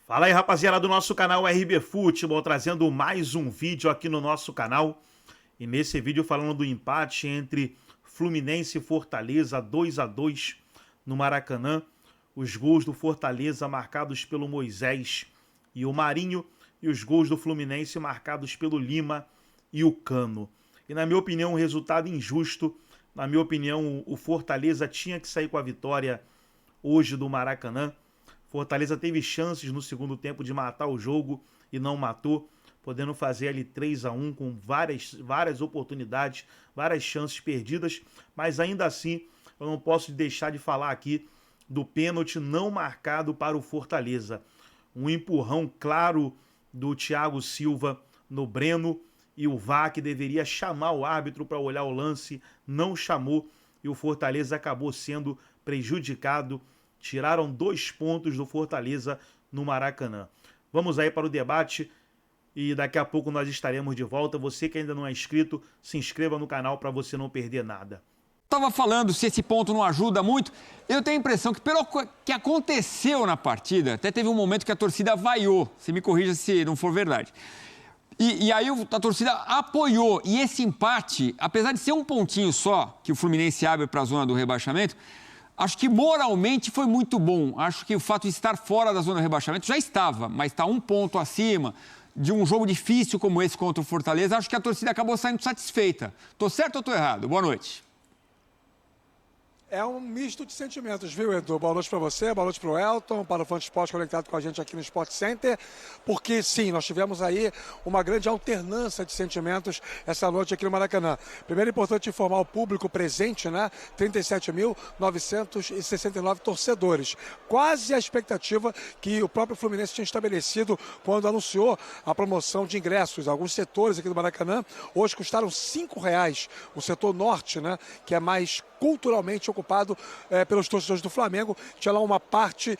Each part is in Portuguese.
Fala aí, rapaziada do nosso canal RB Futebol, trazendo mais um vídeo aqui no nosso canal. E nesse vídeo falando do empate entre Fluminense e Fortaleza, 2-2 no Maracanã. Os gols do Fortaleza marcados pelo Moisés e o Marinho, e os gols do Fluminense marcados pelo Lima e o Cano. E na minha opinião, um resultado injusto. Na minha opinião, o Fortaleza tinha que sair com a vitória hoje do Maracanã. Fortaleza teve chances no segundo tempo de matar o jogo e não matou, podendo fazer ali 3-1 com várias oportunidades, várias chances perdidas, mas ainda assim eu não posso deixar de falar aqui do pênalti não marcado para o Fortaleza. Um empurrão claro do Thiago Silva no Breno, e o VAR, que deveria chamar o árbitro para olhar o lance, não chamou, e o Fortaleza acabou sendo prejudicado. Tiraram 2 pontos do Fortaleza no Maracanã. Vamos aí para o debate e daqui a pouco nós estaremos de volta. Você que ainda não é inscrito, se inscreva no canal para você não perder nada. Estava falando se esse ponto não ajuda muito. Eu tenho a impressão que pelo que aconteceu na partida, até teve um momento que a torcida vaiou. Você me corrija se não for verdade. E aí a torcida apoiou. E esse empate, apesar de ser um pontinho só, que o Fluminense abre para a zona do rebaixamento, acho que moralmente foi muito bom. Acho que o fato de estar fora da zona do rebaixamento já estava, mas está um ponto acima de um jogo difícil como esse contra o Fortaleza. Acho que a torcida acabou saindo satisfeita. Tô certo ou tô errado? Boa noite. É um misto de sentimentos, viu, Edu? Boa noite para você, boa noite para o Elton, para o Fã de Esporte conectado com a gente aqui no Sport Center, porque sim, nós tivemos aí uma grande alternância de sentimentos essa noite aqui no Maracanã. Primeiro, é importante informar o público presente, né? 37.969 torcedores. Quase a expectativa que o próprio Fluminense tinha estabelecido quando anunciou a promoção de ingressos. Alguns setores aqui do Maracanã hoje custaram R$5. O setor norte, né? Que é mais culturalmente ocupado pelos torcedores do Flamengo, tinha lá uma parte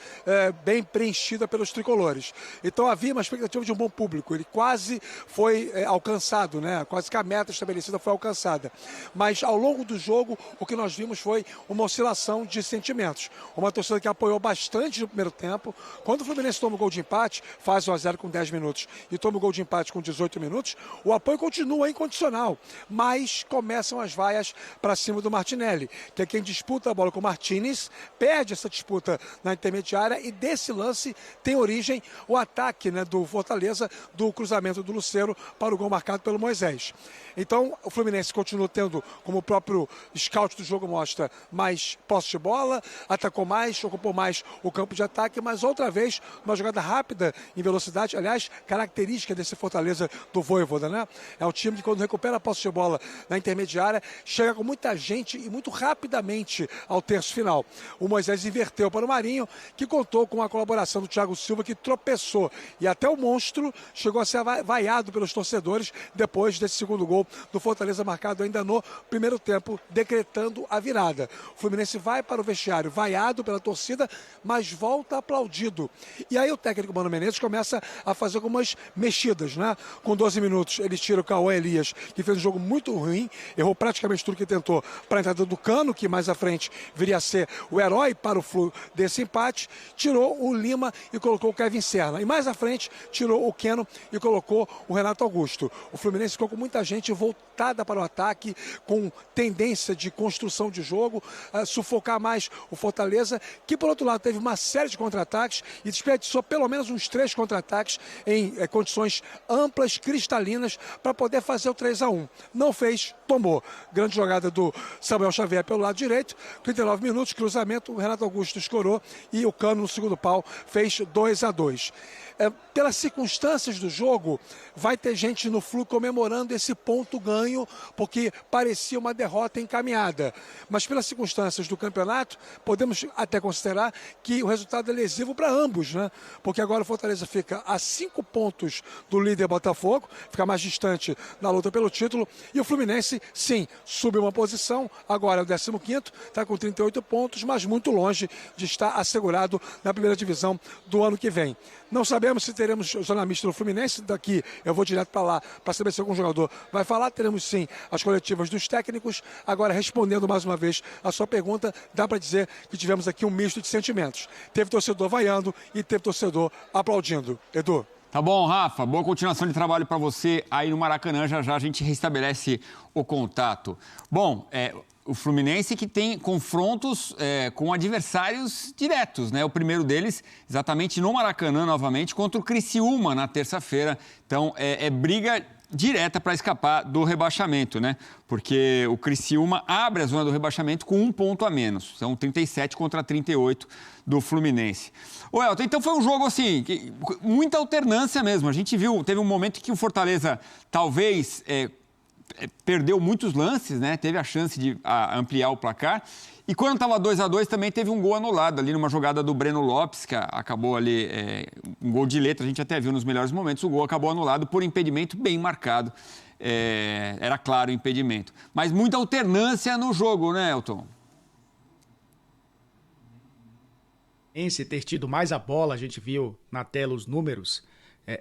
bem preenchida pelos tricolores. Então havia uma expectativa de um bom público, ele quase foi alcançado, né? Quase que a meta estabelecida foi alcançada. Mas ao longo do jogo, o que nós vimos foi uma oscilação de sentimentos. Uma torcida que apoiou bastante no primeiro tempo. Quando o Fluminense toma o gol de empate, faz 1-0 com 10 minutos e toma o gol de empate com 18 minutos, o apoio continua incondicional, mas começam as vaias para cima do Martinelli, que é quem disputa a bola com o Martinez, perde essa disputa na intermediária, e desse lance tem origem o ataque, né, do Fortaleza, do cruzamento do Lucero para o gol marcado pelo Moisés. Então o Fluminense continua tendo, como o próprio scout do jogo mostra, mais posse de bola, atacou mais, ocupou mais o campo de ataque, mas outra vez uma jogada rápida em velocidade, aliás, característica desse Fortaleza do Vojvoda, né? É um time que, quando recupera a posse de bola na intermediária, chega com muita gente e muito rapidamente ao terço final. O Moisés inverteu para o Marinho, que contou com a colaboração do Thiago Silva, que tropeçou, e até o monstro chegou a ser vaiado pelos torcedores depois desse segundo gol do Fortaleza, marcado ainda no primeiro tempo, decretando a virada. O Fluminense vai para o vestiário vaiado pela torcida, mas volta aplaudido. E aí o técnico Mano Menezes começa a fazer algumas mexidas, né? Com 12 minutos ele tira o Cauã Elias, que fez um jogo muito ruim, errou praticamente tudo que tentou para a entrada do Cano, que mais à frente viria a ser o herói para o Flu desse empate, tirou o Lima e colocou o Kevin Serna. E mais à frente tirou o Keno e colocou o Renato Augusto. O Fluminense ficou com muita gente voltada para o ataque, com tendência de construção de jogo, sufocar mais o Fortaleza, que por outro lado teve uma série de contra-ataques e desperdiçou pelo menos uns 3 contra-ataques em condições amplas, cristalinas, para poder fazer o 3-1. Não fez, tomou. Grande jogada do Samuel Xavier pelo lado direito, 39 minutos, cruzamento, o Renato Augusto escorou e o Cano no segundo pau fez 2-2. Pelas circunstâncias do jogo, vai ter gente no Flu comemorando esse ponto ganho, porque parecia uma derrota encaminhada. Mas pelas circunstâncias do campeonato, podemos até considerar que o resultado é lesivo para ambos, né? Porque agora o Fortaleza fica a 5 pontos do líder Botafogo, fica mais distante na luta pelo título, e o Fluminense, sim, sube uma posição, agora é o 15º, está com 38 pontos, mas muito longe de estar assegurado na primeira divisão do ano que vem. Não sabemos se teremos zona mista no Fluminense, daqui eu vou direto para lá para saber se algum jogador vai falar. Teremos sim as coletivas dos técnicos. Agora, respondendo mais uma vez a sua pergunta, dá para dizer que tivemos aqui um misto de sentimentos. Teve torcedor vaiando e teve torcedor aplaudindo. Edu. Tá bom, Rafa. Boa continuação de trabalho para você aí no Maracanã. Já já a gente restabelece o contato. Bom, o Fluminense que tem confrontos com adversários diretos, né? O primeiro deles exatamente no Maracanã novamente contra o Criciúma na terça-feira. Então, briga direta para escapar do rebaixamento, né? Porque o Criciúma abre a zona do rebaixamento com 1 ponto a menos. São 37 contra 38 do Fluminense. Ô, Elton, então foi um jogo, assim, muita alternância mesmo. A gente viu, teve um momento que o Fortaleza talvez perdeu muitos lances, né? Teve a chance de ampliar o placar. E quando estava 2-2 também teve um gol anulado ali numa jogada do Breno Lopes, que acabou ali, um gol de letra, a gente até viu nos melhores momentos, o gol acabou anulado por impedimento bem marcado. Era claro o impedimento. Mas muita alternância no jogo, né, Elton? Ter tido mais a bola, a gente viu na tela os números,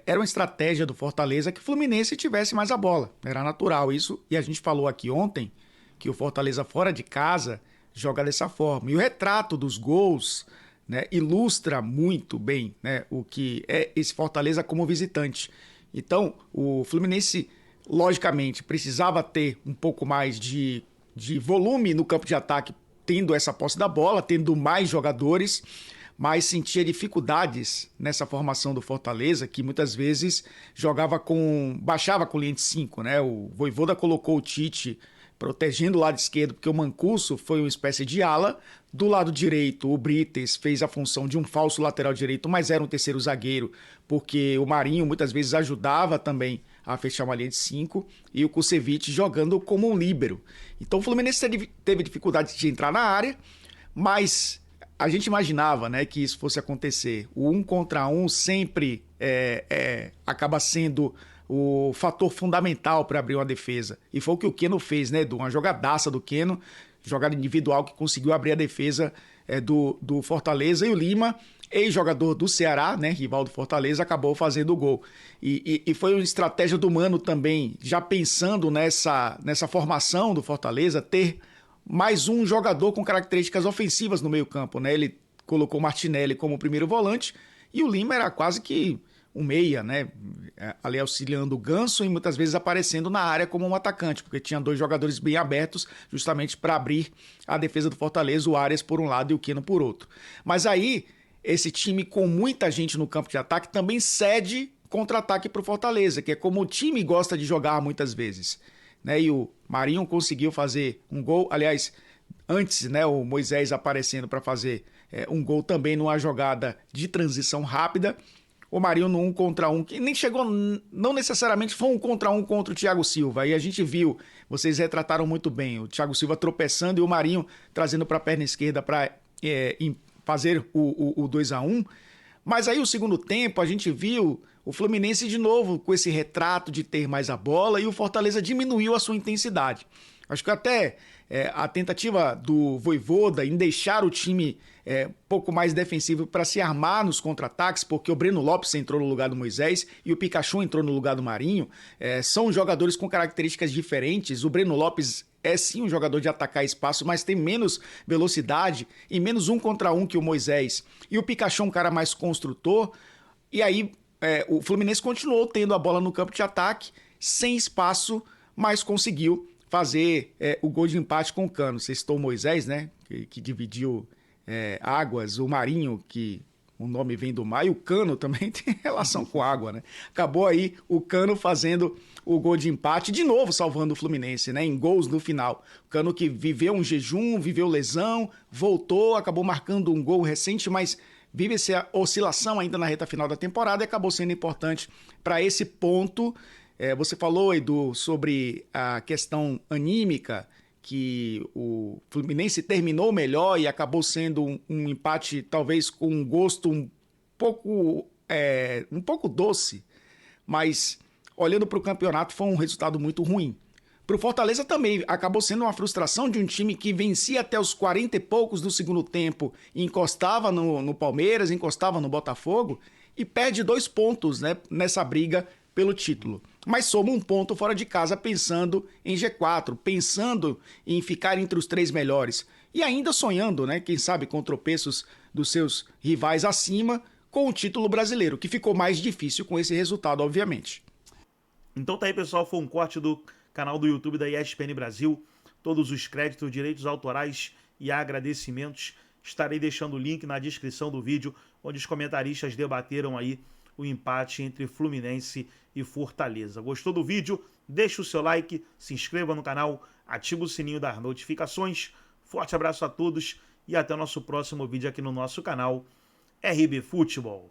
era uma estratégia do Fortaleza que o Fluminense tivesse mais a bola. Era natural isso, e a gente falou aqui ontem que o Fortaleza fora de casa joga dessa forma. E o retrato dos gols, né, ilustra muito bem, né, o que é esse Fortaleza como visitante. Então, o Fluminense, logicamente, precisava ter um pouco mais de volume no campo de ataque, tendo essa posse da bola, tendo mais jogadores, mas sentia dificuldades nessa formação do Fortaleza, que muitas vezes baixava com linha de 5, né? O Vojvoda colocou o Tite protegendo o lado esquerdo, porque o Mancuso foi uma espécie de ala. Do lado direito, o Brites fez a função de um falso lateral direito, mas era um terceiro zagueiro, porque o Marinho muitas vezes ajudava também a fechar uma linha de 5, e o Kusevich jogando como um líbero. Então o Fluminense teve dificuldade de entrar na área, mas a gente imaginava, né, que isso fosse acontecer. O 1 contra 1 sempre acaba sendo o fator fundamental para abrir uma defesa. E foi o que o Keno fez, né, Edu? Uma jogadaça do Keno, jogada individual que conseguiu abrir a defesa do Fortaleza, e o Lima, ex-jogador do Ceará, né, rival do Fortaleza, acabou fazendo o gol. E foi uma estratégia do Mano também, já pensando nessa formação do Fortaleza, ter mais um jogador com características ofensivas no meio-campo, né? Ele colocou o Martinelli como primeiro volante e o Lima era quase que um meia, né? Ali auxiliando o Ganso e muitas vezes aparecendo na área como um atacante, porque tinha 2 jogadores bem abertos justamente para abrir a defesa do Fortaleza, o Arias por um lado e o Keno por outro. Mas aí, esse time com muita gente no campo de ataque também cede contra-ataque para o Fortaleza, que é como o time gosta de jogar muitas vezes, né? E o Marinho conseguiu fazer um gol, aliás, antes, né, o Moisés aparecendo para fazer um gol também numa jogada de transição rápida. O Marinho no 1 contra 1, que nem chegou, não necessariamente foi 1 contra 1 contra o Thiago Silva. Aí a gente viu, vocês retrataram muito bem, o Thiago Silva tropeçando e o Marinho trazendo para a perna esquerda para fazer o 2-1. Mas aí o segundo tempo a gente viu o Fluminense de novo com esse retrato de ter mais a bola, e o Fortaleza diminuiu a sua intensidade. Acho que até a tentativa do Vojvoda em deixar o time um pouco mais defensivo para se armar nos contra-ataques, porque o Breno Lopes entrou no lugar do Moisés e o Pikachu entrou no lugar do Marinho, são jogadores com características diferentes. O Breno Lopes é sim um jogador de atacar espaço, mas tem menos velocidade e menos 1 contra 1 que o Moisés. E o Pikachu é um cara mais construtor, e aí o Fluminense continuou tendo a bola no campo de ataque, sem espaço, mas conseguiu fazer o gol de empate com o Cano. Você citou o Moisés, né, que dividiu águas, o Marinho, que o nome vem do mar, e o Cano também tem relação com água, né? Acabou aí o Cano fazendo o gol de empate, de novo salvando o Fluminense, né, em gols no final. O Cano que viveu um jejum, viveu lesão, voltou, acabou marcando um gol recente, mas vive essa oscilação ainda na reta final da temporada e acabou sendo importante para esse ponto. Você falou, Edu, sobre a questão anímica, que o Fluminense terminou melhor e acabou sendo um empate talvez com um gosto um pouco doce, mas olhando para o campeonato foi um resultado muito ruim, Para o Fortaleza também acabou sendo uma frustração de um time que vencia até os 40 e poucos do segundo tempo, e encostava no Palmeiras, encostava no Botafogo e perde 2 pontos, né, nessa briga pelo título. Mas soma 1 ponto fora de casa pensando em G4, pensando em ficar entre os 3 melhores. E ainda sonhando, né, quem sabe com tropeços dos seus rivais acima, com o título brasileiro, que ficou mais difícil com esse resultado, obviamente. Então tá aí, pessoal, foi um corte do canal do YouTube da ESPN Brasil. Todos os créditos, direitos autorais e agradecimentos estarei deixando o link na descrição do vídeo, onde os comentaristas debateram aí o empate entre Fluminense e Fortaleza. Gostou do vídeo? Deixa o seu like, se inscreva no canal, ativa o sininho das notificações. Forte abraço a todos e até o nosso próximo vídeo aqui no nosso canal RB Futebol.